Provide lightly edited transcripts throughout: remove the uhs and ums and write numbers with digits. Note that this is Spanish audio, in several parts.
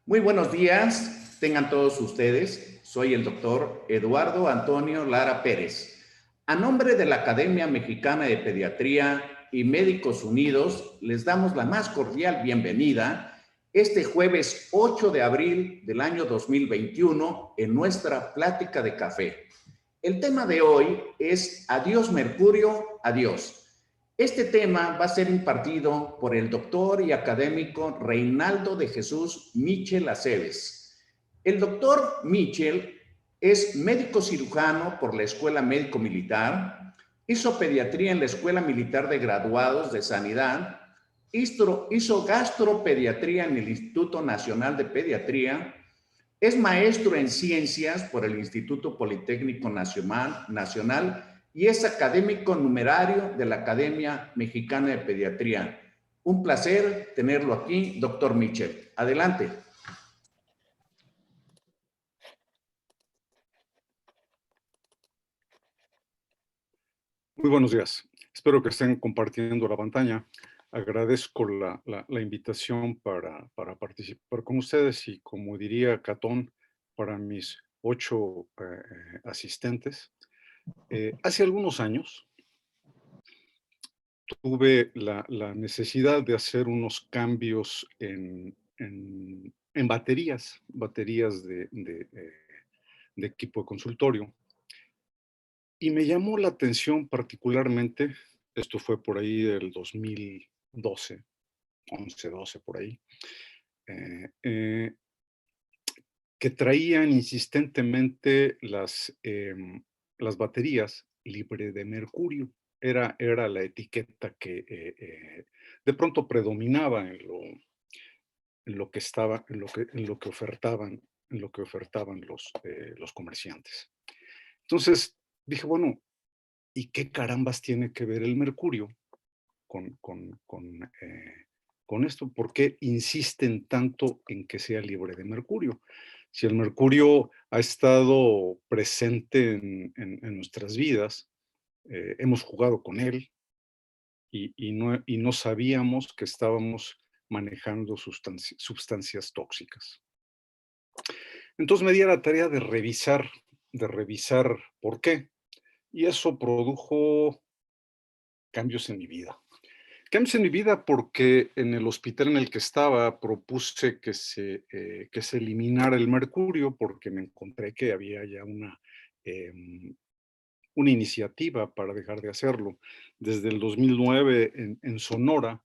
Muy buenos días, tengan todos ustedes. Soy el doctor Eduardo Antonio Lara Pérez. A nombre de la Academia Mexicana de Pediatría y Médicos Unidos, les damos la más cordial bienvenida este jueves 8 de abril del año 2021 en nuestra plática de café. El tema de hoy es Adiós Mercurio, adiós. Este tema va a ser impartido por el doctor y académico Reinaldo de Jesús Michel Aceves. El doctor Michel es médico cirujano por la Escuela Médico Militar, hizo pediatría en la Escuela Militar de Graduados de Sanidad, hizo gastropediatría en el Instituto Nacional de Pediatría, es maestro en ciencias por el Instituto Politécnico Nacional y es académico numerario de la Academia Mexicana de Pediatría. Un placer tenerlo aquí, doctor Michel. Adelante. Muy buenos días. Espero que estén compartiendo la pantalla. Agradezco la invitación para participar con ustedes y, como diría Catón, para mis 8 asistentes. Hace algunos años tuve la necesidad de hacer unos cambios en baterías de equipo de consultorio. Y me llamó la atención particularmente, esto fue por ahí del 2012, 11, 12, por ahí, eh, eh, que traían insistentemente las baterías libre de mercurio. Era la etiqueta que de pronto predominaba en lo que estaba, en lo que ofertaban los comerciantes. Entonces dije, bueno, ¿y qué carambas tiene que ver el mercurio con, con, con, eh, con esto? ¿Por qué insisten tanto en que sea libre de mercurio? Si el mercurio ha estado presente en nuestras vidas, hemos jugado con él y no sabíamos que estábamos manejando sustancias tóxicas. Entonces me di a la tarea de revisar por qué. Y eso produjo cambios en mi vida. Cambios en mi vida porque en el hospital en el que estaba propuse que se eliminara el mercurio, porque me encontré que había ya una iniciativa para dejar de hacerlo. Desde el 2009 en Sonora,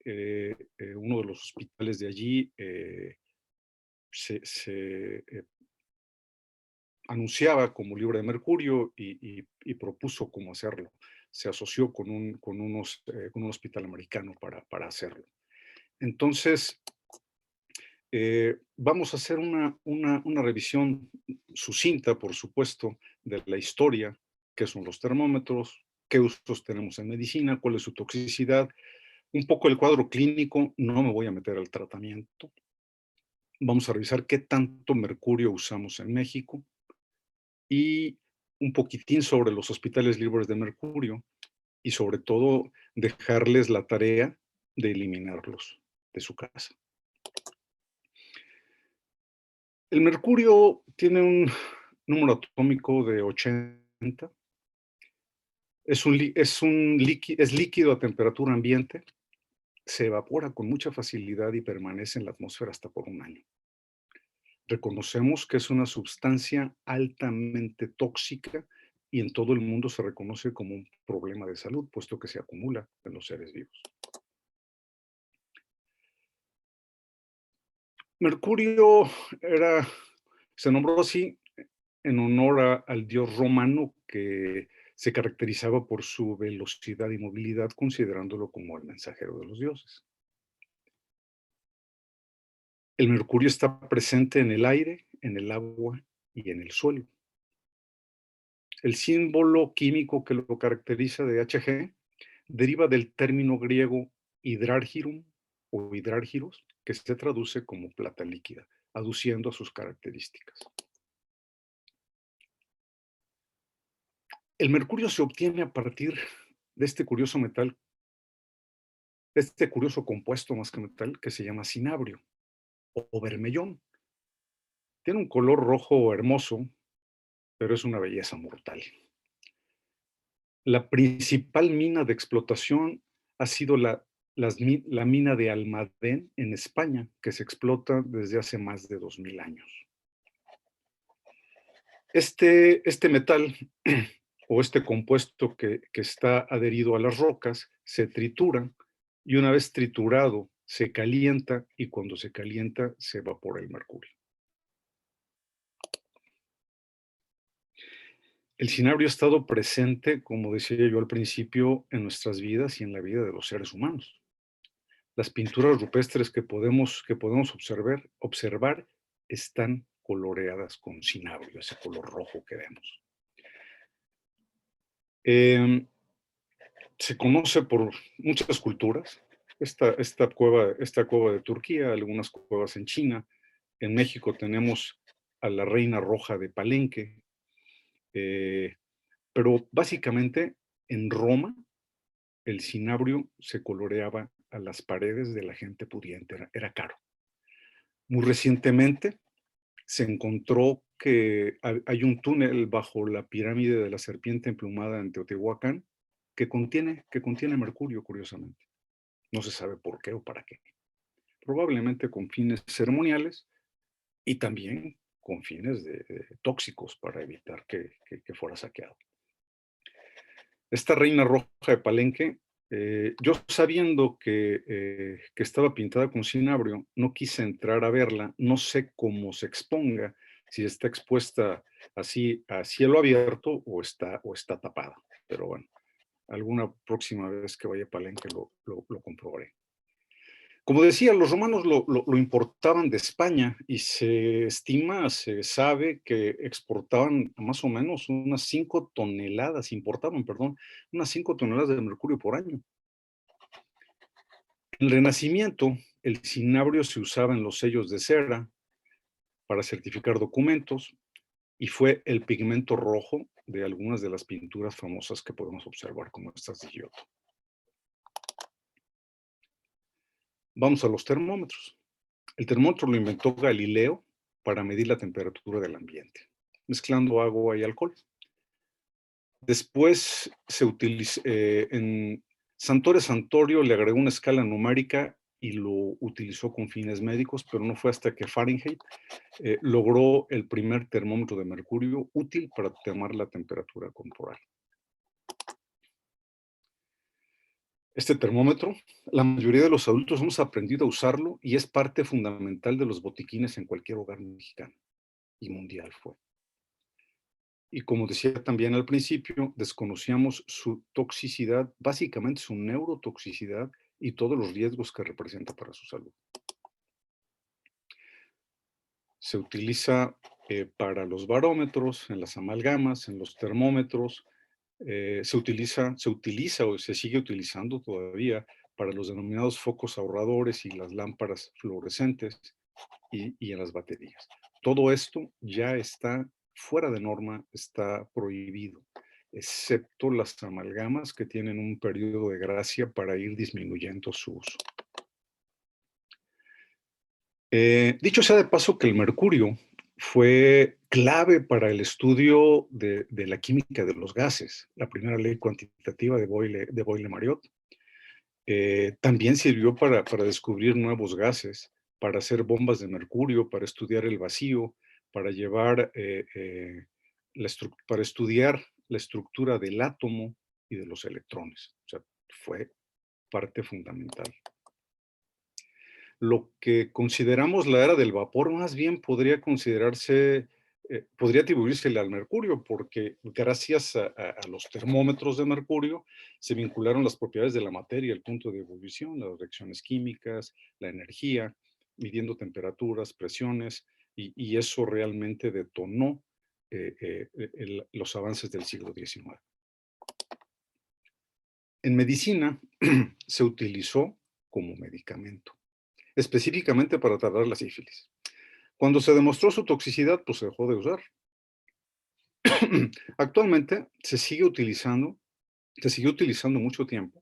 uno de los hospitales de allí se anunciaba como libre de mercurio y propuso cómo hacerlo. Se asoció con un hospital americano para hacerlo. Entonces, vamos a hacer una revisión sucinta, por supuesto, de la historia, qué son los termómetros, qué usos tenemos en medicina, cuál es su toxicidad, un poco el cuadro clínico, no me voy a meter al tratamiento. Vamos a revisar qué tanto mercurio usamos en México y un poquitín sobre los hospitales libres de mercurio y, sobre todo, dejarles la tarea de eliminarlos de su casa. El mercurio tiene un número atómico de 80. Es líquido a temperatura ambiente, se evapora con mucha facilidad y permanece en la atmósfera hasta por un año. Reconocemos que es una sustancia altamente tóxica y en todo el mundo se reconoce como un problema de salud, puesto que se acumula en los seres vivos. Mercurio se nombró así en honor al dios romano que se caracterizaba por su velocidad y movilidad, considerándolo como el mensajero de los dioses. El mercurio está presente en el aire, en el agua y en el suelo. El símbolo químico que lo caracteriza de Hg deriva del término griego hidrargyrum o hidrárgiros, que se traduce como plata líquida, aduciendo a sus características. El mercurio se obtiene a partir de este curioso metal, de este curioso compuesto más que metal, que se llama cinabrio. o bermellón. Tiene un color rojo hermoso, pero es una belleza mortal. La principal mina de explotación ha sido la mina de Almadén en España, que se explota desde hace más de 2000 años. Este metal o este compuesto que está adherido a las rocas se tritura y una vez triturado se calienta y cuando se calienta se evapora el mercurio. El cinabrio ha estado presente, como decía yo al principio, en nuestras vidas y en la vida de los seres humanos. Las pinturas rupestres que podemos observar están coloreadas con cinabrio, ese color rojo que vemos. Se conoce por muchas culturas. Esta cueva de Turquía, algunas cuevas en China. En México tenemos a la Reina Roja de Palenque. Pero básicamente en Roma el cinabrio se coloreaba a las paredes de la gente pudiente, era caro. Muy recientemente se encontró que hay un túnel bajo la pirámide de la serpiente emplumada en Teotihuacán que contiene mercurio, curiosamente. No se sabe por qué o para qué. Probablemente con fines ceremoniales y también con fines tóxicos para evitar que fuera saqueado. Esta reina roja de Palenque, yo sabiendo que estaba pintada con cinabrio, no quise entrar a verla, no sé cómo se exponga, si está expuesta así a cielo abierto o está tapada. Pero bueno, alguna próxima vez que vaya a Palenque lo comprobaré. Como decía, los romanos lo importaban de España y se sabe que exportaban más o menos unas 5 toneladas, importaban, perdón, unas 5 toneladas de mercurio por año. En el Renacimiento, el cinabrio se usaba en los sellos de cera para certificar documentos y fue el pigmento rojo de algunas de las pinturas famosas que podemos observar, como estas de Giotto. Vamos a los termómetros. El termómetro lo inventó Galileo para medir la temperatura del ambiente, mezclando agua y alcohol. Después en Santore Santorio le agregó una escala numérica y lo utilizó con fines médicos, pero no fue hasta que Fahrenheit logró el primer termómetro de mercurio útil para tomar la temperatura corporal. Este termómetro, la mayoría de los adultos hemos aprendido a usarlo y es parte fundamental de los botiquines en cualquier hogar mexicano y mundial fue. Y como decía también al principio, desconocíamos su toxicidad, básicamente su neurotoxicidad y todos los riesgos que representa para su salud. Se utiliza para los barómetros, en las amalgamas, en los termómetros, se utiliza o se sigue utilizando todavía para los denominados focos ahorradores y las lámparas fluorescentes y en las baterías. Todo esto ya está fuera de norma, está prohibido, excepto las amalgamas que tienen un periodo de gracia para ir disminuyendo su uso. Dicho sea de paso que el mercurio fue clave para el estudio de la química de los gases, la primera ley cuantitativa de Boyle-Mariotte. También sirvió para descubrir nuevos gases, para hacer bombas de mercurio, para estudiar el vacío, para para estudiar la estructura del átomo y de los electrones. O sea, fue parte fundamental. Lo que consideramos la era del vapor más bien podría atribuírsele al mercurio, porque gracias a los termómetros de mercurio se vincularon las propiedades de la materia, el punto de ebullición, las reacciones químicas, la energía, midiendo temperaturas, presiones, y eso realmente detonó los avances del siglo XIX. En medicina se utilizó como medicamento, específicamente para tratar la sífilis. Cuando se demostró su toxicidad, pues se dejó de usar. Actualmente se siguió utilizando mucho tiempo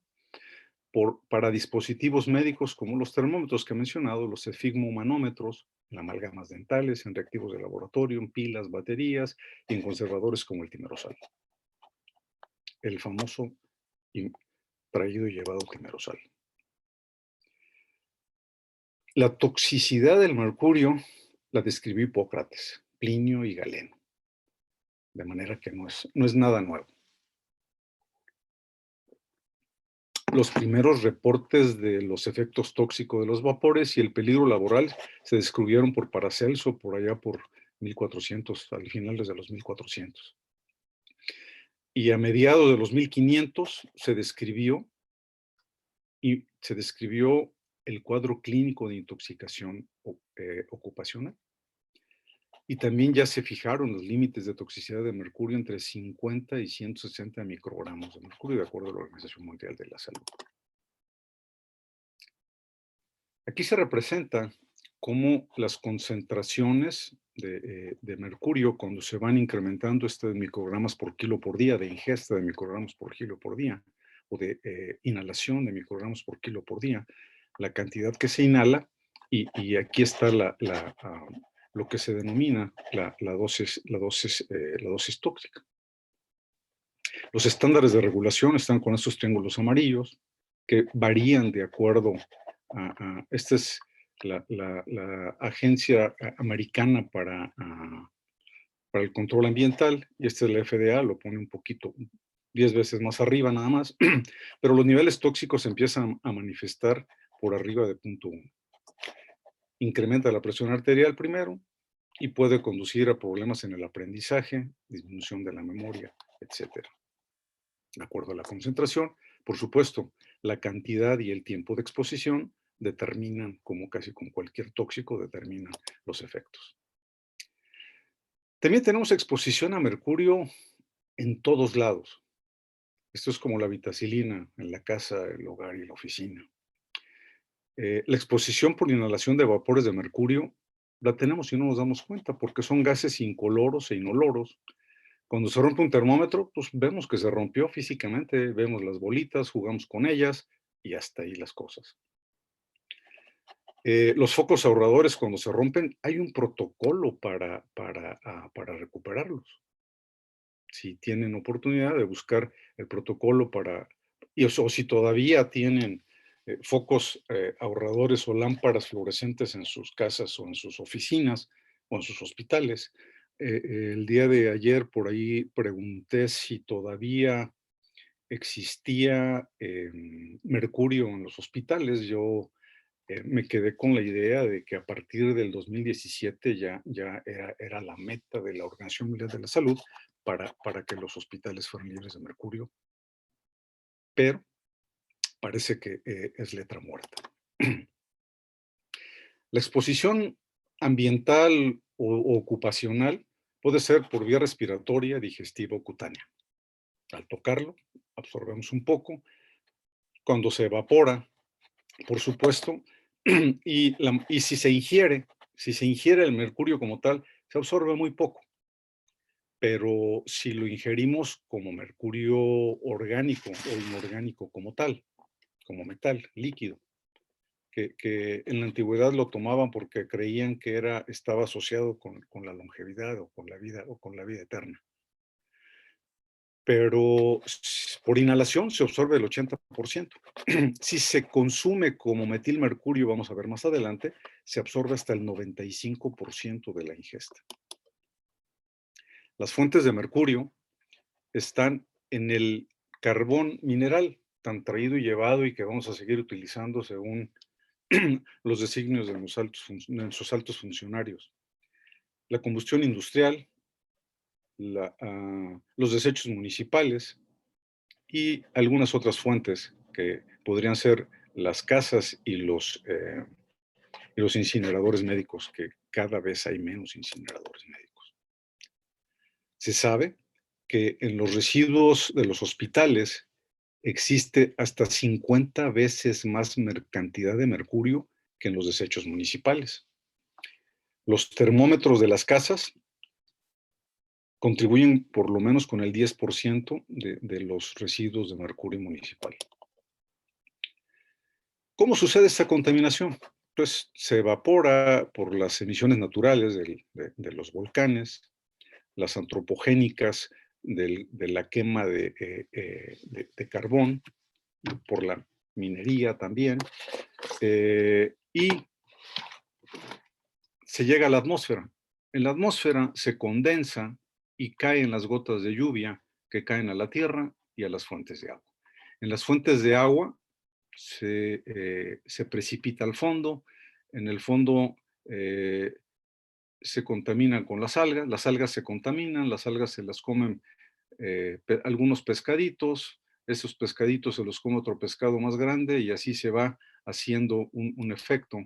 para dispositivos médicos como los termómetros que he mencionado, los esfigmomanómetros, en amalgamas dentales, en reactivos de laboratorio, en pilas, baterías y en conservadores como el timerosal. El famoso traído y llevado timerosal. La toxicidad del mercurio la describió Hipócrates, Plinio y Galeno, de manera que no es nada nuevo. Los primeros reportes de los efectos tóxicos de los vapores y el peligro laboral se descubrieron por Paracelso por allá por 1400, al finales de los 1400. Y a mediados de los 1500 se describió el cuadro clínico de intoxicación ocupacional. Y también ya se fijaron los límites de toxicidad de mercurio entre 50 y 160 microgramos de mercurio, de acuerdo a la Organización Mundial de la Salud. Aquí se representa cómo las concentraciones de mercurio, cuando se van incrementando microgramas por kilo por día, de ingesta de microgramos por kilo por día, o de inhalación de microgramos por kilo por día, la cantidad que se inhala, y aquí está lo que se denomina la dosis tóxica. Los estándares de regulación están con estos triángulos amarillos, que varían de acuerdo esta es la Agencia Americana para el Control Ambiental, y esta es la FDA, lo pone un poquito, 10 veces más arriba nada más, pero los niveles tóxicos empiezan a manifestar por arriba de 0.1. Incrementa la presión arterial primero y puede conducir a problemas en el aprendizaje, disminución de la memoria, etc. De acuerdo a la concentración, por supuesto, la cantidad y el tiempo de exposición determinan, como casi con cualquier tóxico, determinan los efectos. También tenemos exposición a mercurio en todos lados. Esto es como la vitacilina en la casa, el hogar y la oficina. La exposición por inhalación de vapores de mercurio la tenemos y no nos damos cuenta porque son gases incoloros e inoloros. Cuando se rompe un termómetro, pues vemos que se rompió físicamente, vemos las bolitas, jugamos con ellas y hasta ahí las cosas. Los focos ahorradores, cuando se rompen, hay un protocolo para recuperarlos. Si tienen oportunidad de buscar el protocolo o si todavía tienen focos ahorradores o lámparas fluorescentes en sus casas o en sus oficinas o en sus hospitales. El día de ayer por ahí pregunté si todavía existía mercurio en los hospitales. Yo me quedé con la idea de que a partir del 2017 ya era la meta de la Organización Mundial de la Salud para que los hospitales fueran libres de mercurio, pero parece que es letra muerta. La exposición ambiental o ocupacional puede ser por vía respiratoria, digestiva o cutánea. Al tocarlo, absorbemos un poco. Cuando se evapora, por supuesto, y si se ingiere el mercurio como tal, se absorbe muy poco. Pero si lo ingerimos como mercurio orgánico o inorgánico como tal, como metal líquido, que en la antigüedad lo tomaban porque creían que estaba asociado con la longevidad o con la vida eterna. Pero por inhalación se absorbe el 80%. Si se consume como metilmercurio, vamos a ver más adelante, se absorbe hasta el 95% de la ingesta. Las fuentes de mercurio están en el carbón mineral, tan traído y llevado y que vamos a seguir utilizando según los designios de nuestros altos funcionarios. La combustión industrial, los desechos municipales y algunas otras fuentes que podrían ser las casas y los incineradores médicos, que cada vez hay menos incineradores médicos. Se sabe que en los residuos de los hospitales existe hasta 50 veces más cantidad de mercurio que en los desechos municipales. Los termómetros de las casas contribuyen por lo menos con el 10% de los residuos de mercurio municipal. ¿Cómo sucede esta contaminación? Pues se evapora por las emisiones naturales de los volcanes, las antropogénicas de la quema de carbón, por la minería también, y se llega a la atmósfera. En la atmósfera se condensa y caen las gotas de lluvia que caen a la tierra y a las fuentes de agua. En las fuentes de agua se precipita al fondo, en el fondo se contaminan con las algas se contaminan, las algas se las comen algunos pescaditos, esos pescaditos se los come otro pescado más grande y así se va haciendo un efecto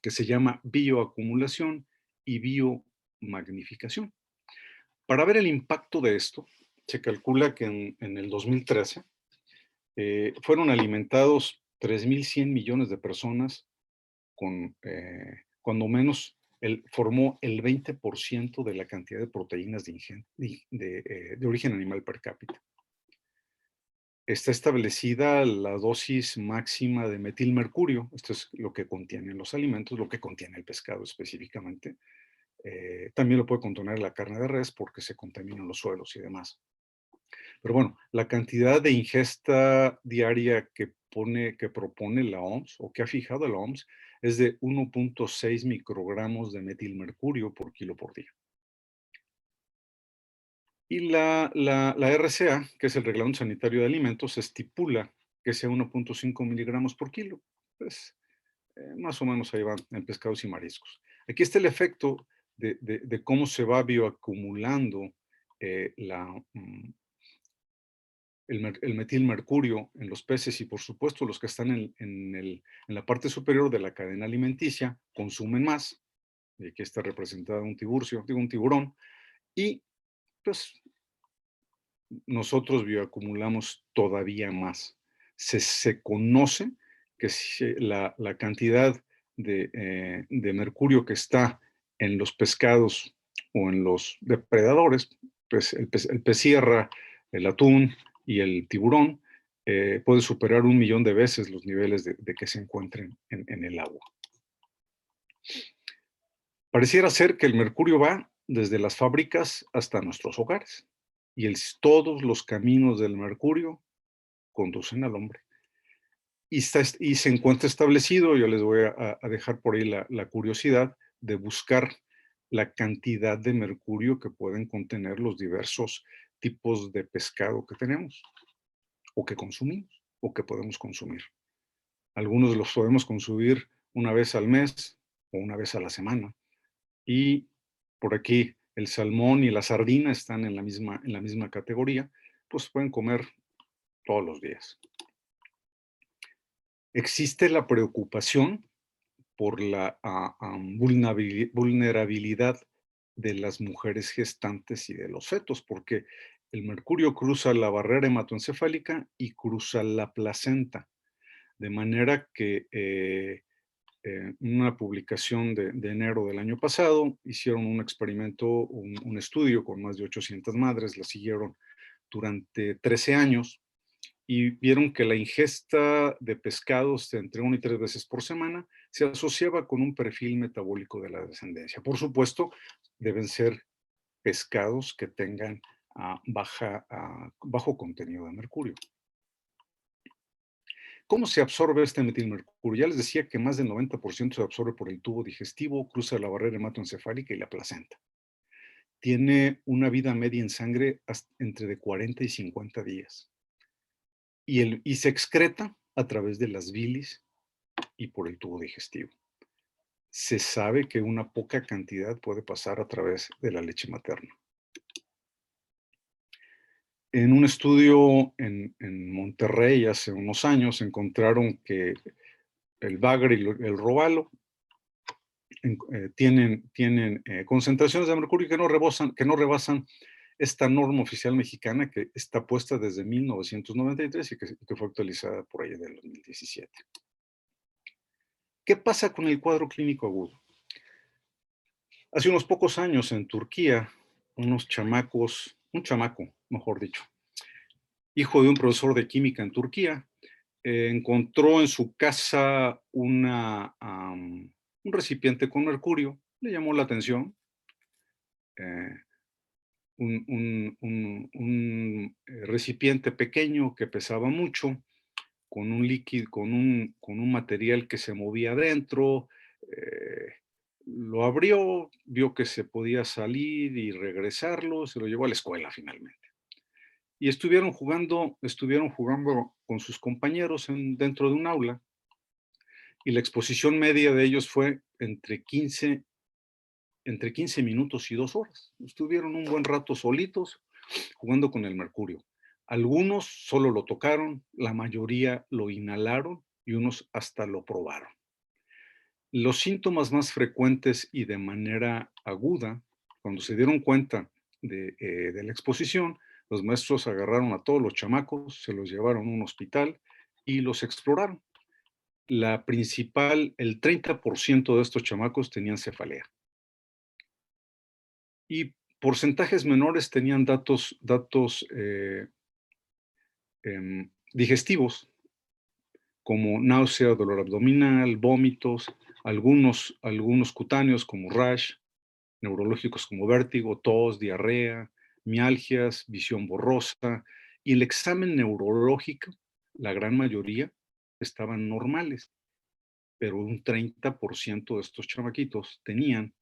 que se llama bioacumulación y biomagnificación. Para ver el impacto de esto, se calcula que en el 2013 fueron alimentados 3.100 millones de personas con, cuando menos, formó el 20% de la cantidad de proteínas de origen animal per cápita. Está establecida la dosis máxima de metilmercurio, esto es lo que contienen los alimentos, lo que contiene el pescado específicamente. También lo puede contener la carne de res porque se contaminan los suelos y demás. Pero bueno, la cantidad de ingesta diaria que propone la OMS o que ha fijado la OMS es de 1.6 microgramos de metilmercurio por kilo por día. Y la RCA, que es el Reglamento Sanitario de Alimentos, estipula que sea 1.5 miligramos por kilo. Pues más o menos ahí van en pescados y mariscos. Aquí está el efecto de cómo se va bioacumulando eh, la, mm, el metilmercurio en los peces y por supuesto los que están en la parte superior de la cadena alimenticia consumen más. Y aquí está representado un un tiburón, y pues nosotros bioacumulamos todavía más. Se conoce que la cantidad de mercurio que está en los pescados o en los depredadores, pues el pez sierra, el atún y el tiburón, puede superar 1 millón de veces los niveles de que se encuentren en el agua. Pareciera ser que el mercurio va desde las fábricas hasta nuestros hogares y todos los caminos del mercurio conducen al hombre. Y se encuentra establecido, yo les voy a dejar por ahí la curiosidad de buscar la cantidad de mercurio que pueden contener los diversos tipos de pescado que tenemos, o que consumimos, o que podemos consumir. Algunos los podemos consumir una vez al mes o una vez a la semana. Y por aquí el salmón y la sardina están en la misma categoría, pues pueden comer todos los días. Existe la preocupación por la vulnerabilidad de las mujeres gestantes y de los fetos, porque el mercurio cruza la barrera hematoencefálica y cruza la placenta, de manera que una publicación de enero del año pasado, hicieron un experimento, un estudio con más de 800 madres, las siguieron durante 13 años y vieron que la ingesta de pescados de entre 1 y 3 veces por semana se asociaba con un perfil metabólico de la descendencia. Por supuesto, deben ser pescados que tengan bajo contenido de mercurio. ¿Cómo se absorbe este metilmercurio? Ya les decía que más del 90% se absorbe por el tubo digestivo, cruza la barrera hematoencefálica y la placenta. Tiene una vida media en sangre entre de 40 y 50 días. Y se excreta a través de las bilis y por el tubo digestivo. Se sabe que una poca cantidad puede pasar a través de la leche materna. En un estudio en Monterrey hace unos años encontraron que el bagre y el robalo tienen concentraciones de mercurio que no rebasan esta norma oficial mexicana que está puesta desde 1993 y que fue actualizada por ahí del 2017. ¿Qué pasa con el cuadro clínico agudo? Hace unos pocos años en Turquía, un chamaco, mejor dicho, hijo de un profesor de química en Turquía, encontró en su casa un recipiente con mercurio, le llamó la atención. eh, recipiente pequeño que pesaba mucho, con un líquido, con un material que se movía adentro. eh, lo abrió, vio que se podía salir y regresarlo, se lo llevó a la escuela finalmente. Y estuvieron jugando con sus compañeros dentro de un aula, y la exposición media de ellos fue entre 15 minutos y 2 horas. Estuvieron un buen rato solitos jugando con el mercurio. Algunos solo lo tocaron, la mayoría lo inhalaron y unos hasta lo probaron. Los síntomas más frecuentes y de manera aguda, cuando se dieron cuenta de la exposición, los maestros agarraron a todos los chamacos, se los llevaron a un hospital y los exploraron. El 30% de estos chamacos tenían cefalea, y porcentajes menores tenían datos digestivos, como náusea, dolor abdominal, vómitos, algunos cutáneos como rash, neurológicos como vértigo, tos, diarrea, mialgias, visión borrosa, y el examen neurológico, la gran mayoría estaban normales, pero un 30% de estos chamaquitos tenían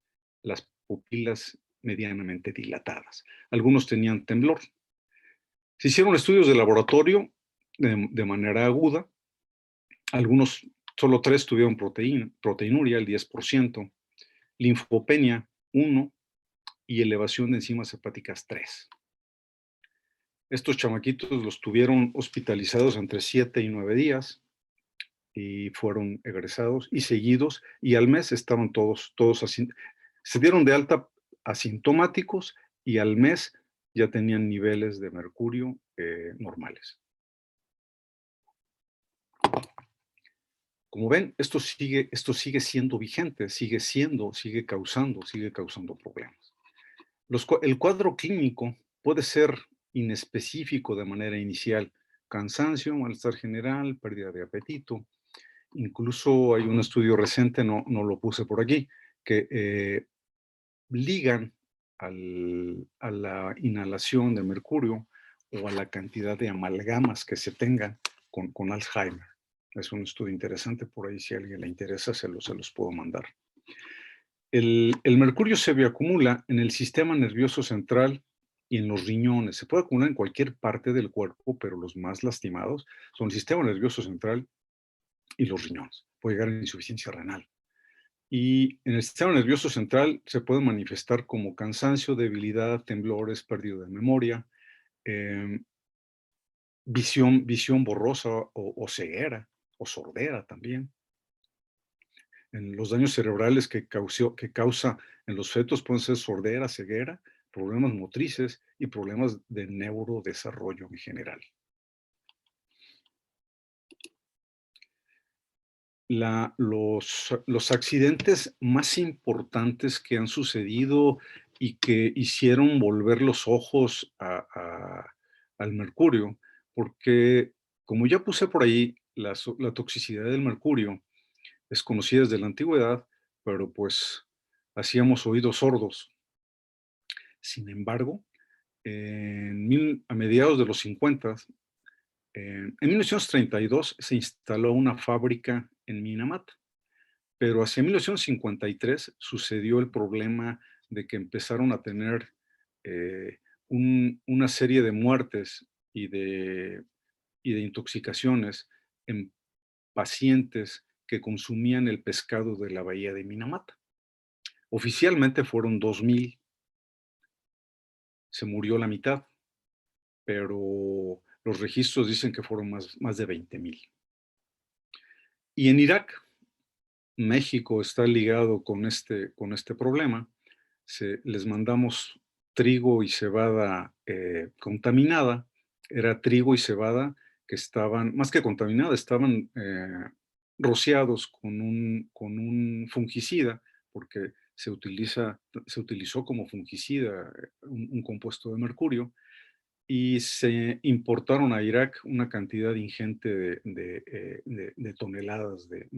las pupilas medianamente dilatadas. Algunos tenían temblor. Se hicieron estudios de laboratorio de manera aguda. Solo 3 tuvieron proteinuria, el 10%, linfopenia, 1, y elevación de enzimas hepáticas, 3. Estos chamaquitos los tuvieron hospitalizados entre 7 y 9 días y fueron egresados y seguidos, y al mes estaban todos así. Se dieron de alta asintomáticos, y al mes ya tenían niveles de mercurio normales. Como ven, esto sigue siendo vigente, sigue causando problemas. El cuadro clínico puede ser inespecífico de manera inicial: cansancio, malestar general, pérdida de apetito. Incluso hay un estudio reciente, no lo puse por aquí, que ligan a la inhalación de mercurio o a la cantidad de amalgamas que se tengan con Alzheimer. Es un estudio interesante, por ahí si a alguien le interesa se los puedo mandar. El mercurio se bioacumula en el sistema nervioso central y en los riñones. Se puede acumular en cualquier parte del cuerpo, pero los más lastimados son el sistema nervioso central y los riñones. Puede llegar a insuficiencia renal. Y en el sistema nervioso central se puede manifestar como cansancio, debilidad, temblores, pérdida de memoria, eh, visión borrosa o ceguera o sordera también. En los daños cerebrales que causa en los fetos pueden ser sordera, ceguera, problemas motrices y problemas de neurodesarrollo en general. Los accidentes más importantes que han sucedido y que hicieron volver los ojos al mercurio, porque como ya puse por ahí, la toxicidad del mercurio es conocida desde la antigüedad, pero pues hacíamos oídos sordos. Sin embargo, a mediados de los 50, en 1932 se instaló una fábrica en Minamata, pero hacia 1953 sucedió el problema de que empezaron a tener una serie de muertes y de intoxicaciones en pacientes que consumían el pescado de la bahía de Minamata. Oficialmente fueron 2,000, se murió la mitad, pero los registros dicen que fueron más de 20,000. Y en Irak, México está ligado con este problema. Les mandamos trigo y cebada contaminada. Era trigo y cebada que estaban, más que contaminada, estaban rociados con un fungicida, porque se utilizó como fungicida un compuesto de mercurio. y se importaron a Irak una cantidad ingente de toneladas de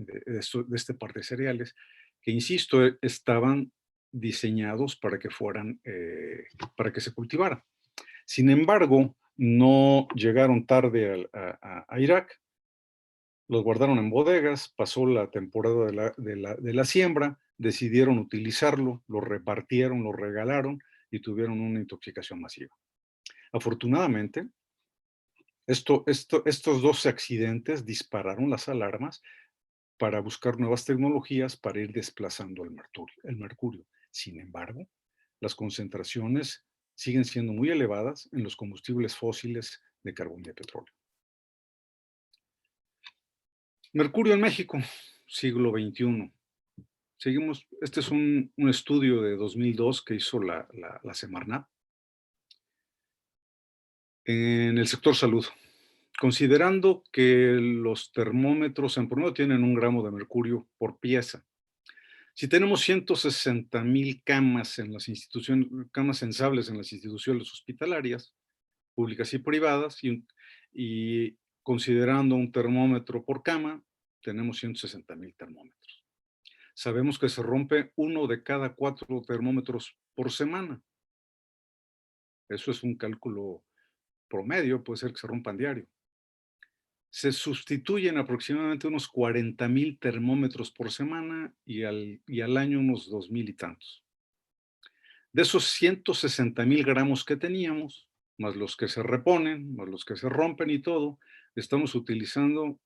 este par de cereales, que, insisto, estaban diseñados para que fueran, para que se cultivaran. Sin embargo, no llegaron tarde a Irak, los guardaron en bodegas, pasó la temporada de la siembra, decidieron utilizarlo, lo repartieron, lo regalaron y tuvieron una intoxicación masiva. Afortunadamente, estos dos accidentes dispararon las alarmas para buscar nuevas tecnologías para ir desplazando el mercurio. Sin embargo, las concentraciones siguen siendo muy elevadas en los combustibles fósiles de carbón y de petróleo. Mercurio en México, siglo XXI. Este es un estudio de 2002 que hizo la Semarnat en el sector salud, considerando que los termómetros en promedio tienen 1 gramo de mercurio por pieza. Si tenemos 160,000 camas en las instituciones, camas sensibles en las instituciones hospitalarias, públicas y privadas, y considerando un termómetro por cama, tenemos 160,000 termómetros. Sabemos que se rompe 1 de cada 4 termómetros por semana. Eso es un cálculo promedio, puede ser que se rompan diario. Se sustituyen aproximadamente unos 40,000 termómetros por semana y al año unos 2,000 y tantos. De esos 160,000 gramos que teníamos, más los que se reponen, más los que se rompen y todo, estamos utilizando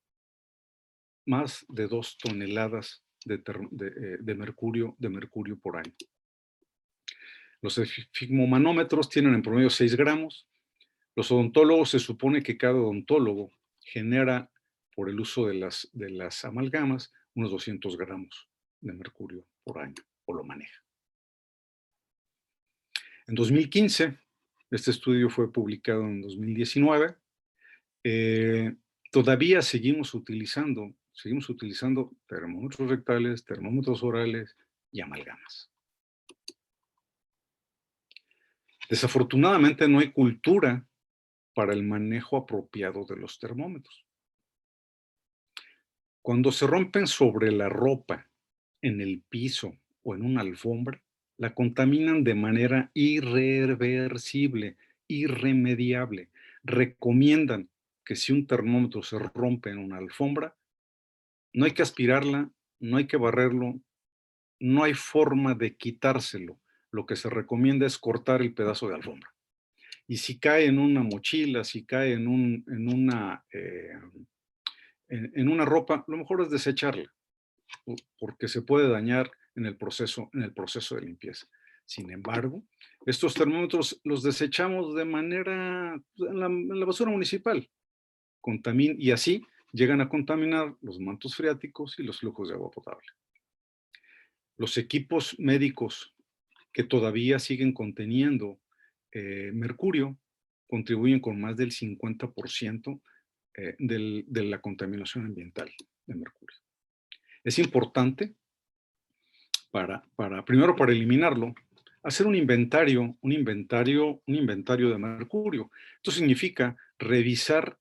más de 2 toneladas de mercurio por año. Los esfigmomanómetros tienen en promedio 6 gramos. Los odontólogos, se supone que cada odontólogo genera, por el uso de las amalgamas, unos 200 gramos de mercurio por año, o lo maneja. En 2015, este estudio fue publicado en 2019, todavía seguimos utilizando termómetros rectales, termómetros orales y amalgamas. Desafortunadamente, no hay cultura para el manejo apropiado de los termómetros. Cuando se rompen sobre la ropa, en el piso o en una alfombra, la contaminan de manera irreversible, irremediable. Recomiendan que si un termómetro se rompe en una alfombra, no hay que aspirarla, no hay que barrerlo, no hay forma de quitárselo. Lo que se recomienda es cortar el pedazo de alfombra. Y si cae en una mochila, si cae en una ropa, lo mejor es desecharla, porque se puede dañar en el proceso de limpieza. Sin embargo, estos termómetros los desechamos de manera en la basura municipal, y así llegan a contaminar los mantos freáticos y los flujos de agua potable. Los equipos médicos que todavía siguen conteniendo mercurio contribuyen con más del 50% de la contaminación ambiental de mercurio. Es importante primero para eliminarlo, hacer un inventario de mercurio. Esto significa revisar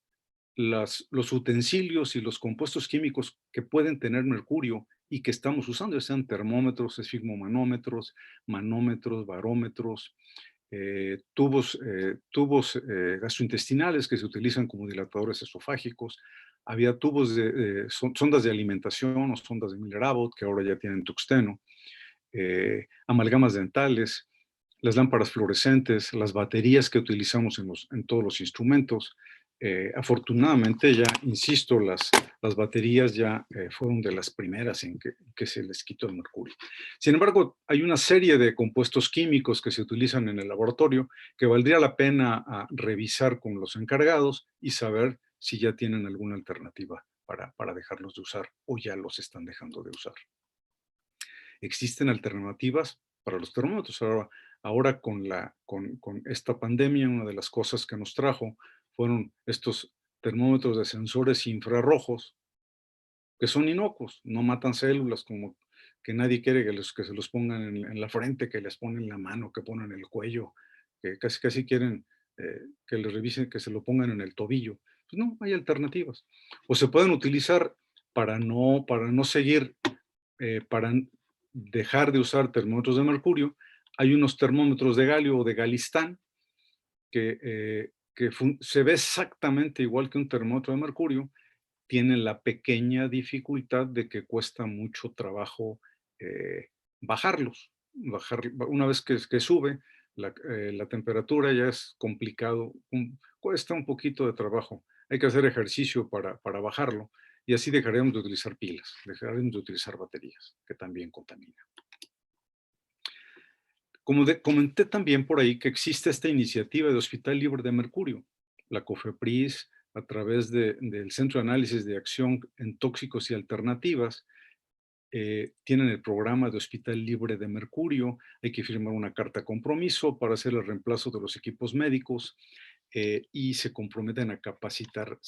los utensilios y los compuestos químicos que pueden tener mercurio y que estamos usando, ya sean termómetros, esfigmomanómetros, manómetros, barómetros, tubos gastrointestinales que se utilizan como dilatadores esofágicos. Había sondas de alimentación o sondas de Miller-Abbott que ahora ya tienen tuxteno, amalgamas dentales, las lámparas fluorescentes, las baterías que utilizamos en todos los instrumentos. Afortunadamente, ya insisto, las baterías ya fueron de las primeras en que se les quitó el mercurio. Sin embargo, hay una serie de compuestos químicos que se utilizan en el laboratorio que valdría la pena revisar con los encargados y saber si ya tienen alguna alternativa para dejarlos de usar o ya los están dejando de usar. Existen alternativas para los termómetros. Ahora con esta pandemia, una de las cosas que nos trajo fueron estos termómetros de sensores infrarrojos, que son inocuos, no matan células, como que nadie quiere que se los pongan en la frente, que les ponen en la mano, que ponen en el cuello, que casi quieren que le revisen, que se lo pongan en el tobillo. Pues no, hay alternativas. O se pueden utilizar para no seguir, para dejar de usar termómetros de mercurio. Hay unos termómetros de galio o de galistán que se ve exactamente igual que un termómetro de mercurio, tienen la pequeña dificultad de que cuesta mucho trabajo bajarlos. Una vez que sube la temperatura ya es complicado, cuesta un poquito de trabajo. Hay que hacer ejercicio para bajarlo y así dejaremos de utilizar pilas, dejaremos de utilizar baterías, que también contaminan. Comenté también por ahí que existe esta iniciativa de Hospital Libre de Mercurio. La COFEPRIS, a través del Centro de Análisis de Acción en Tóxicos y Alternativas, tienen el programa de Hospital Libre de Mercurio. Hay que firmar una carta compromiso para hacer el reemplazo de los equipos médicos y se comprometen a capacitar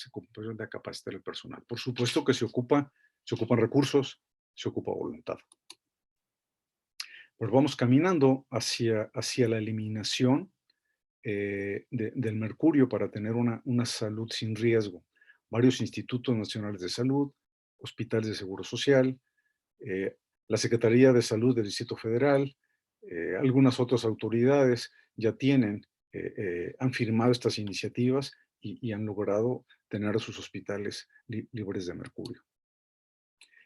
el personal. Por supuesto que se ocupan recursos, se ocupa voluntad. Pues vamos caminando hacia la eliminación del mercurio para tener una salud sin riesgo. Varios institutos nacionales de salud, hospitales de seguro social, la Secretaría de Salud del Distrito Federal, algunas otras autoridades ya han firmado estas iniciativas y han logrado tener a sus hospitales libres de mercurio.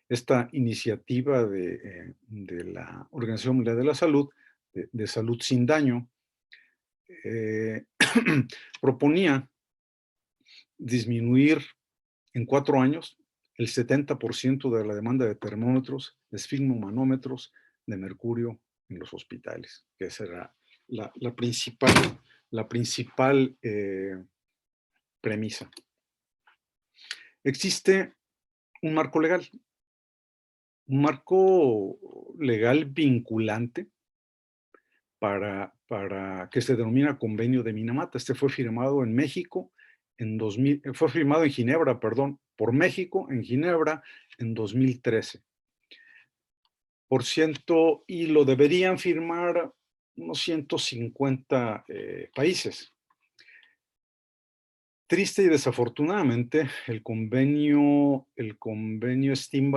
Esta iniciativa de la Organización Mundial de la Salud, de salud sin daño, proponía disminuir en 4 años el 70% de la demanda de termómetros, de esfigmomanómetros de mercurio en los hospitales, que esa era la principal premisa. Existe un marco legal vinculante para que se denomina Convenio de Minamata. Este fue firmado en México fue firmado en Ginebra, perdón, por México en Ginebra en 2013. Y lo deberían firmar unos 150 países. Triste y desafortunadamente, el convenio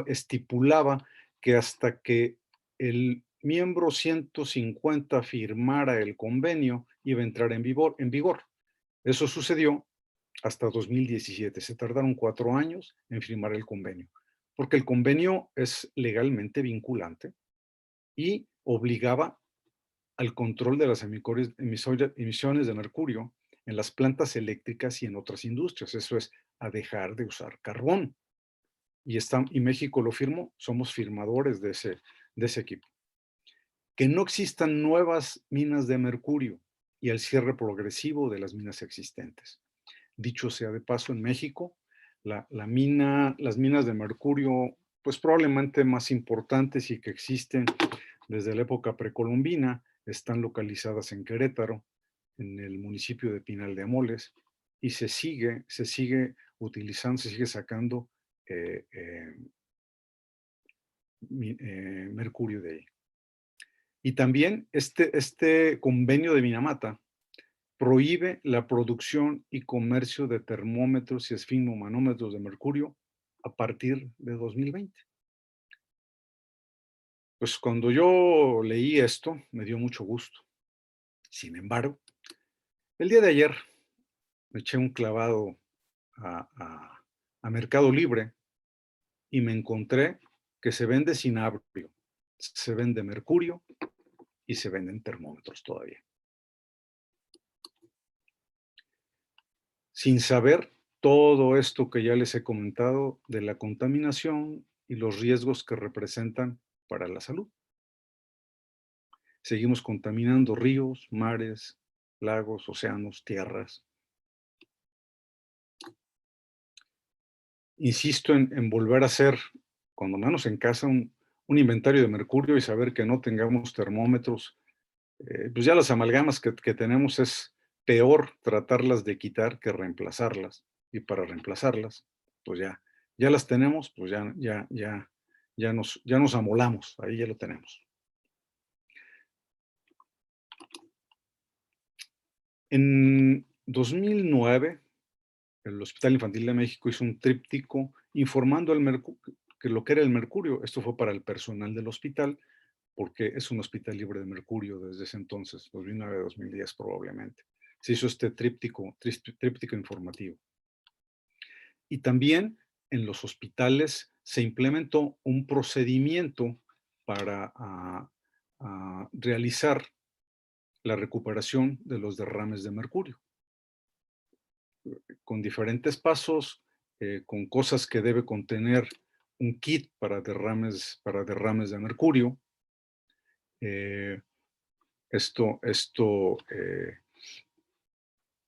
estipulaba que hasta que el miembro 150 firmara el convenio, iba a entrar en vigor. Eso sucedió hasta 2017. Se tardaron 4 años en firmar el convenio, porque el convenio es legalmente vinculante y obligaba al control de las emisiones de mercurio en las plantas eléctricas y en otras industrias. Eso es, a dejar de usar carbón. Y México lo firmó, somos firmadores de ese equipo. Que no existan nuevas minas de mercurio y el cierre progresivo de las minas existentes. Dicho sea de paso, en México, las minas de mercurio, pues probablemente más importantes y que existen desde la época precolombina, están localizadas en Querétaro, en el municipio de Pinal de Amoles, y se sigue utilizando, se sigue sacando mercurio de ahí. Y también este convenio de Minamata prohíbe la producción y comercio de termómetros y esfigmomanómetros de mercurio a partir de 2020. Pues cuando yo leí esto, me dio mucho gusto. Sin embargo, el día de ayer me eché un clavado a Mercado Libre y me encontré que se vende cinabrio, se vende mercurio y se venden termómetros todavía. Sin saber todo esto que ya les he comentado de la contaminación y los riesgos que representan para la salud. Seguimos contaminando ríos, mares, lagos, océanos, tierras. Insisto en volver a hacer, cuando menos en casa, un inventario de mercurio y saber que no tengamos termómetros. Pues ya las amalgamas que tenemos es peor tratarlas de quitar que reemplazarlas. Y para reemplazarlas, pues ya las tenemos, pues ya nos amolamos, ahí ya lo tenemos. 2009, el Hospital Infantil de México hizo un tríptico informando que lo que era el mercurio. Esto fue para el personal del hospital, porque es un hospital libre de mercurio desde ese entonces, 2009-2010 probablemente. Se hizo este tríptico informativo. Y también en los hospitales se implementó un procedimiento para realizar la recuperación de los derrames de mercurio, con diferentes pasos, con cosas que debe contener un kit para derrames de mercurio. Esto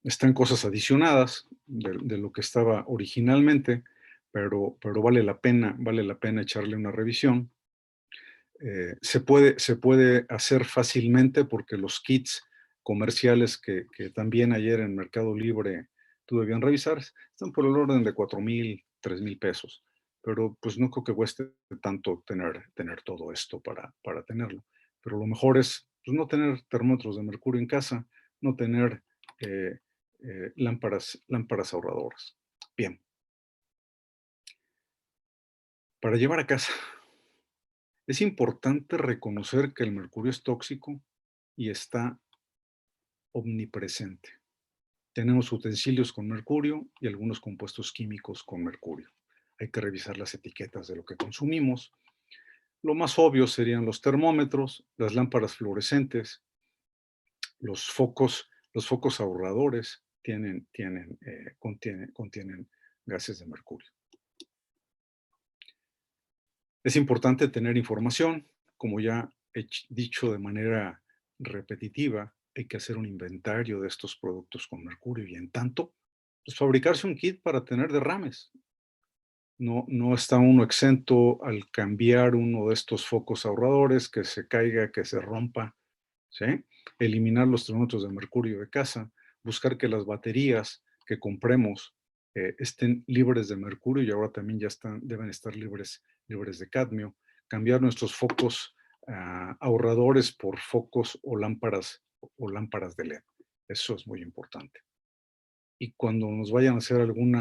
están cosas adicionadas de lo que estaba originalmente, pero vale la pena echarle una revisión. Se puede hacer fácilmente porque los kits comerciales que también ayer en Mercado Libre tuve bien revisar, están por el orden de 4,000, 3,000 pesos. Pero pues no creo que cueste tanto tener todo esto para tenerlo. Pero lo mejor es pues, no tener termómetros de mercurio en casa, no tener eh, lámparas ahorradoras. Bien, para llevar a casa, es importante reconocer que el mercurio es tóxico y está omnipresente. Tenemos utensilios con mercurio y algunos compuestos químicos con mercurio. Hay que revisar las etiquetas de lo que consumimos. Lo más obvio serían los termómetros, las lámparas fluorescentes, los focos ahorradores contienen gases de mercurio. Es importante tener información, como ya he dicho de manera repetitiva, hay que hacer un inventario de estos productos con mercurio y en tanto, pues fabricarse un kit para tener derrames. No está uno exento al cambiar uno de estos focos ahorradores, que se caiga, que se rompa, ¿sí? Eliminar los termómetros de mercurio de casa, buscar que las baterías que compremos estén libres de mercurio y ahora también deben estar libres de cadmio, cambiar nuestros focos ahorradores por focos o lámparas de LED. Eso es muy importante. Y cuando nos vayan a hacer algún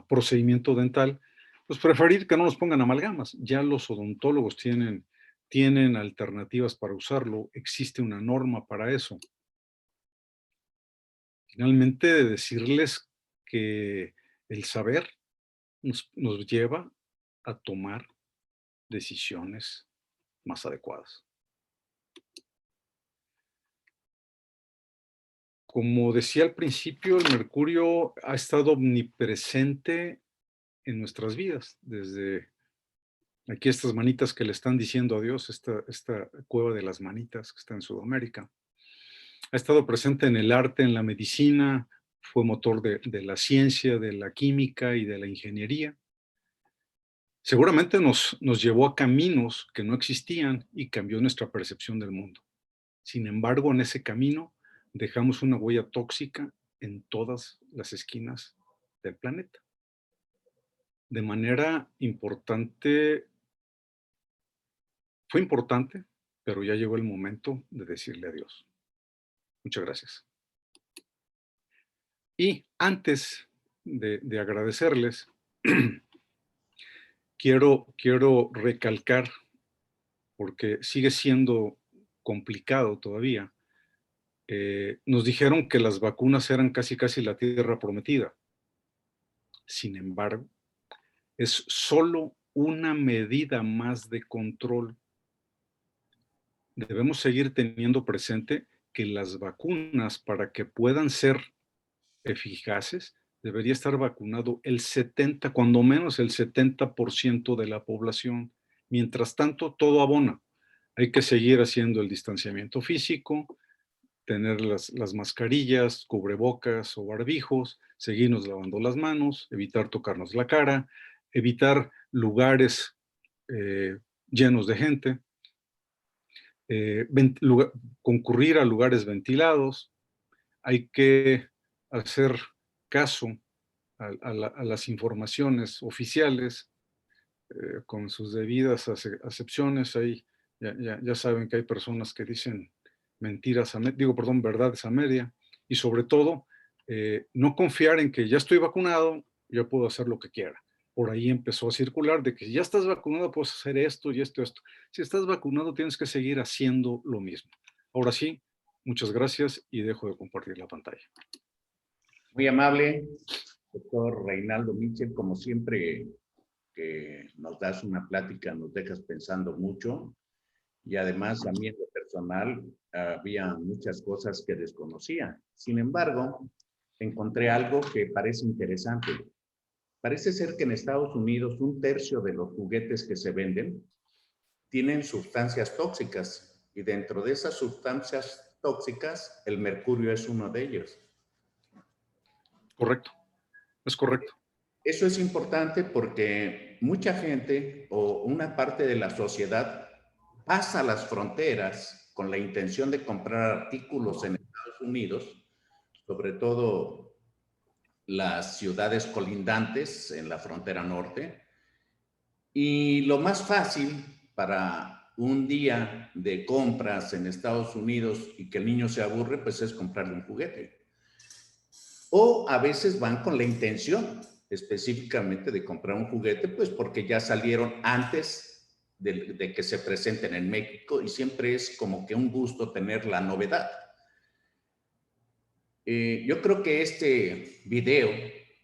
procedimiento dental, pues preferir que no nos pongan amalgamas. Ya los odontólogos tienen alternativas para usarlo, existe una norma para eso. Finalmente, de decirles que el saber nos lleva a tomar decisiones más adecuadas. Como decía al principio, el mercurio ha estado omnipresente en nuestras vidas, desde aquí estas manitas que le están diciendo adiós, esta cueva de las manitas que está en Sudamérica. Ha estado presente en el arte, en la medicina, fue motor de la ciencia, de la química y de la ingeniería. Seguramente nos llevó a caminos que no existían y cambió nuestra percepción del mundo. Sin embargo, en ese camino dejamos una huella tóxica en todas las esquinas del planeta. De manera importante, fue importante, pero ya llegó el momento de decirle adiós. Muchas gracias. Y antes de agradecerles, quiero recalcar, porque sigue siendo complicado todavía, nos dijeron que las vacunas eran casi la tierra prometida. Sin embargo, es solo una medida más de control. Debemos seguir teniendo presente que las vacunas, para que puedan ser eficaces, debería estar vacunado el 70, cuando menos el 70% de la población. Mientras tanto, todo abona. Hay que seguir haciendo el distanciamiento físico, tener las mascarillas, cubrebocas o barbijos, seguirnos lavando las manos, evitar tocarnos la cara, evitar lugares llenos de gente, concurrir a lugares ventilados. Hay que hacer caso a las informaciones oficiales con sus debidas acepciones. Ahí ya saben que hay personas que dicen verdades a media, y sobre todo No confiar en que ya estoy vacunado, ya puedo hacer lo que quiera. Por ahí empezó a circular de que si ya estás vacunado puedes hacer esto y esto, esto. Si estás vacunado tienes que seguir haciendo lo mismo. Ahora sí, muchas gracias y dejo de compartir la pantalla. Muy amable, doctor Reinaldo Mitchell, como siempre que nos das una plática, nos dejas pensando mucho y además a mí en lo personal había muchas cosas que desconocía. Sin embargo, encontré algo que parece interesante. Parece ser que en Estados Unidos 1/3 de los juguetes que se venden tienen sustancias tóxicas y dentro de esas sustancias tóxicas el mercurio es uno de ellos. Correcto, es correcto. Eso es importante porque mucha gente o una parte de la sociedad pasa las fronteras con la intención de comprar artículos en Estados Unidos, sobre todo las ciudades colindantes en la frontera norte. Y lo más fácil para un día de compras en Estados Unidos y que el niño se aburre, pues es comprarle un juguete. O a veces van con la intención específicamente de comprar un juguete, pues porque ya salieron antes de que se presenten en México y siempre es como que un gusto tener la novedad. Yo creo que este video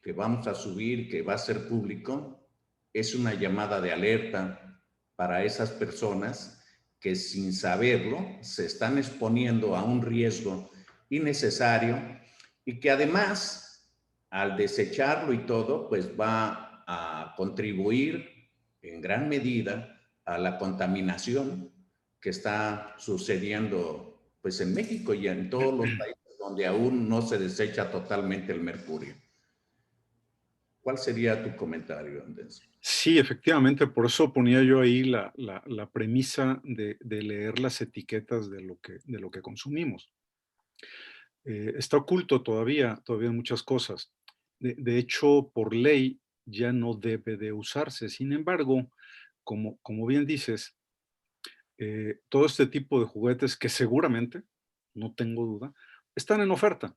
que vamos a subir, que va a ser público, es una llamada de alerta para esas personas que sin saberlo se están exponiendo a un riesgo innecesario y que además, al desecharlo y todo, pues va a contribuir en gran medida a la contaminación que está sucediendo pues en México y en todos los países donde aún no se desecha totalmente el mercurio. ¿Cuál sería tu comentario, Andrés? Sí, efectivamente, por eso ponía yo ahí la premisa de leer las etiquetas de lo que consumimos. Está oculto todavía muchas cosas. De hecho, por ley ya no debe de usarse. Sin embargo, como bien dices, todo este tipo de juguetes que seguramente, no tengo duda, están en oferta,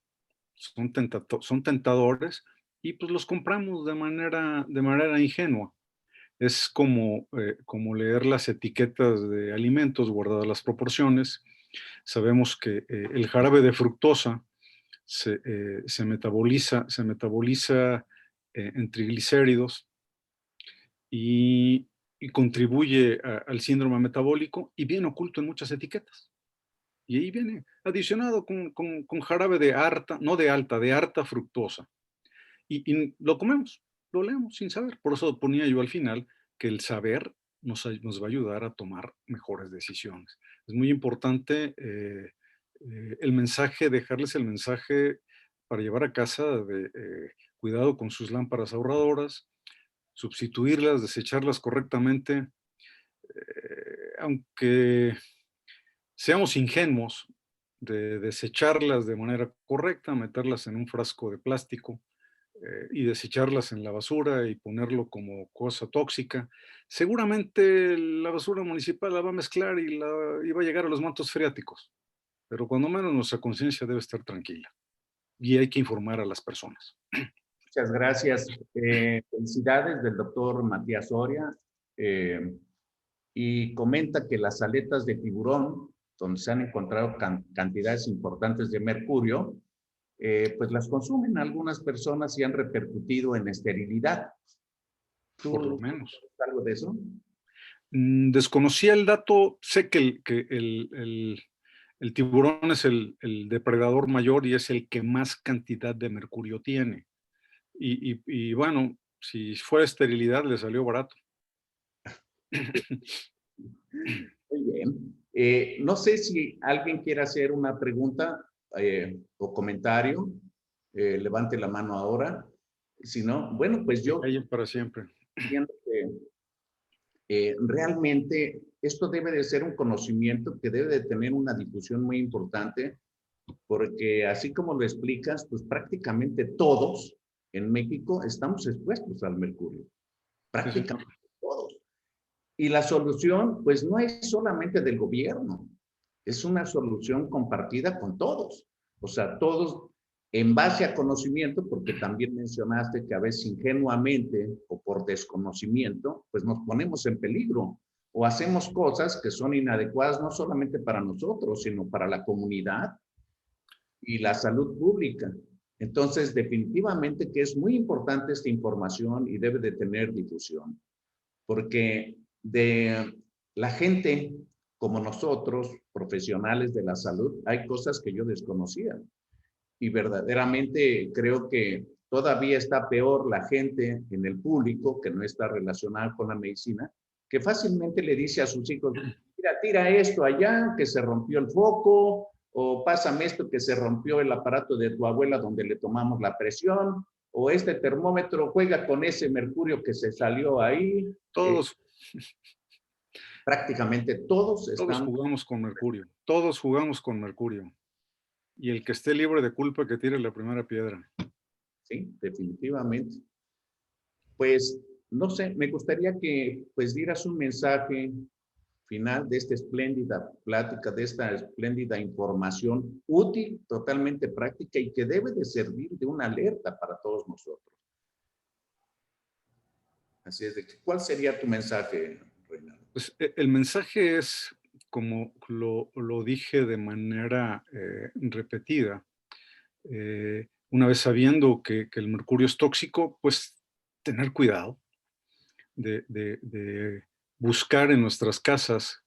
son tentadores y pues los compramos de manera ingenua. Es como leer las etiquetas de alimentos, guardadas las proporciones. Sabemos que el jarabe de fructosa se metaboliza en triglicéridos y, y contribuye al síndrome metabólico y viene oculto en muchas etiquetas. Y ahí viene adicionado con jarabe de harta, no de alta, de harta fructosa. Y lo comemos, lo leemos sin saber. Por eso ponía yo al final que el saber nos va a ayudar a tomar mejores decisiones. Es muy importante el mensaje, dejarles el mensaje para llevar a casa de cuidado con sus lámparas ahorradoras, sustituirlas, desecharlas correctamente, aunque seamos ingenuos de desecharlas de manera correcta, meterlas en un frasco de plástico y desecharlas en la basura y ponerlo como cosa tóxica. Seguramente la basura municipal la va a mezclar y va a llegar a los mantos freáticos, pero cuando menos nuestra conciencia debe estar tranquila y hay que informar a las personas. Muchas gracias. Felicidades del doctor Matías Soria. Y comenta que las aletas de tiburón, donde se han encontrado cantidades importantes de mercurio, pues las consumen algunas personas y han repercutido en esterilidad. Por lo ¿Tú menos. sabes algo de eso? Desconocía el dato, sé que el tiburón es el depredador mayor y es el que más cantidad de mercurio tiene. Y bueno, si fuera esterilidad le salió barato. Muy bien. No sé si alguien quiere hacer una pregunta o comentario. Levante la mano ahora. Si no, bueno, pues Que yo callen para siempre. entiendo que realmente esto debe de ser un conocimiento que debe de tener una difusión muy importante, porque así como lo explicas, pues prácticamente todos en México estamos expuestos al mercurio, Sí, sí. prácticamente todos. Y la solución, pues no es solamente del gobierno, es una solución compartida con todos. O sea, todos en base a conocimiento, porque también mencionaste que a veces ingenuamente o por desconocimiento, pues nos ponemos en peligro o hacemos cosas que son inadecuadas no solamente para nosotros, sino para la comunidad y la salud pública. Entonces, definitivamente que es muy importante esta información y debe de tener difusión, porque de la gente como nosotros, profesionales de la salud, hay cosas que yo desconocía y verdaderamente creo que todavía está peor la gente en el público que no está relacionada con la medicina, que fácilmente le dice a sus hijos, mira, tira esto allá, que se rompió el foco, o pásame esto que se rompió el aparato de tu abuela donde le tomamos la presión, o este termómetro, juega con ese mercurio que se salió ahí. Todos, Prácticamente todos todos están, jugamos con mercurio, todos jugamos con mercurio. Y el que esté libre de culpa que tire la primera piedra. sí, definitivamente. Pues, no sé, me gustaría que pues dieras un mensaje final de esta espléndida plática, de esta espléndida información útil, totalmente práctica y que debe de servir de una alerta para todos nosotros. Así es de que, ¿cuál sería tu mensaje, Reinaldo? Pues el mensaje es, como lo dije de manera repetida, una vez sabiendo que el mercurio es tóxico, pues tener cuidado de buscar en nuestras casas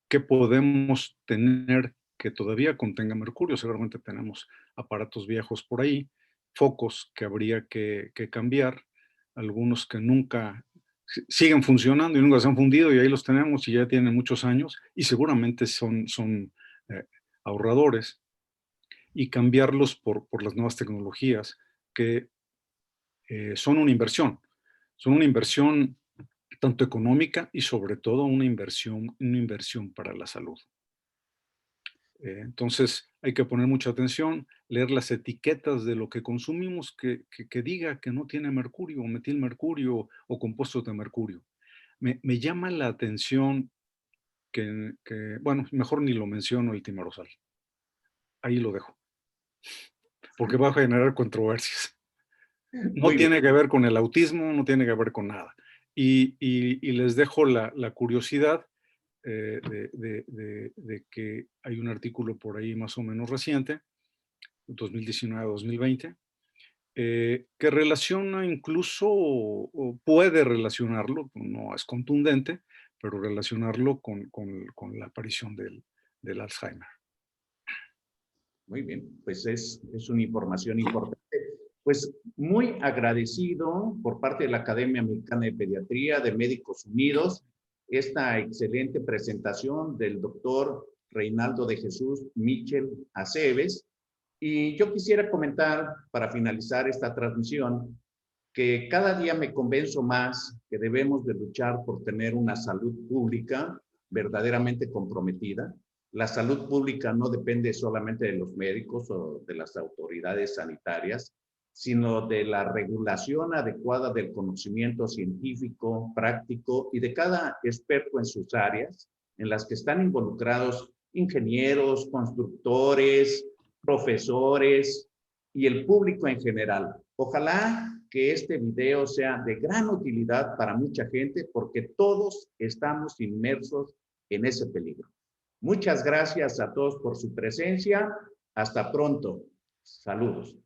qué podemos tener que todavía contenga mercurio. Seguramente tenemos aparatos viejos por ahí, focos que habría que cambiar, algunos que nunca siguen funcionando y nunca se han fundido y ahí los tenemos y ya tienen muchos años y seguramente son eh, ahorradores y cambiarlos por las nuevas tecnologías que son una inversión tanto económica y sobre todo una inversión para la salud. Entonces hay que poner mucha atención, leer las etiquetas de lo que consumimos que diga que no tiene mercurio o metilmercurio o compuestos de mercurio. Me llama la atención bueno, mejor ni lo menciono el timerosal. Ahí lo dejo, porque va a generar controversias. No Muy bien. tiene que ver con el autismo, no tiene que ver con nada. Y les dejo la curiosidad de que hay un artículo por ahí más o menos reciente, 2019-2020, que relaciona incluso, o puede relacionarlo, no es contundente, pero relacionarlo con la aparición del Alzheimer. Muy bien, pues es una información importante. Pues muy agradecido por parte de la Academia Mexicana de Pediatría, de Médicos Unidos, esta excelente presentación del doctor Reinaldo de Jesús Michel Aceves. Y yo quisiera comentar, para finalizar esta transmisión, que cada día me convenzo más que debemos de luchar por tener una salud pública verdaderamente comprometida. La salud pública no depende solamente de los médicos o de las autoridades sanitarias, sino de la regulación adecuada del conocimiento científico, práctico y de cada experto en sus áreas, en las que están involucrados ingenieros, constructores, profesores y el público en general. Ojalá que este video sea de gran utilidad para mucha gente porque todos estamos inmersos en ese peligro. Muchas gracias a todos por su presencia. Hasta pronto. Saludos.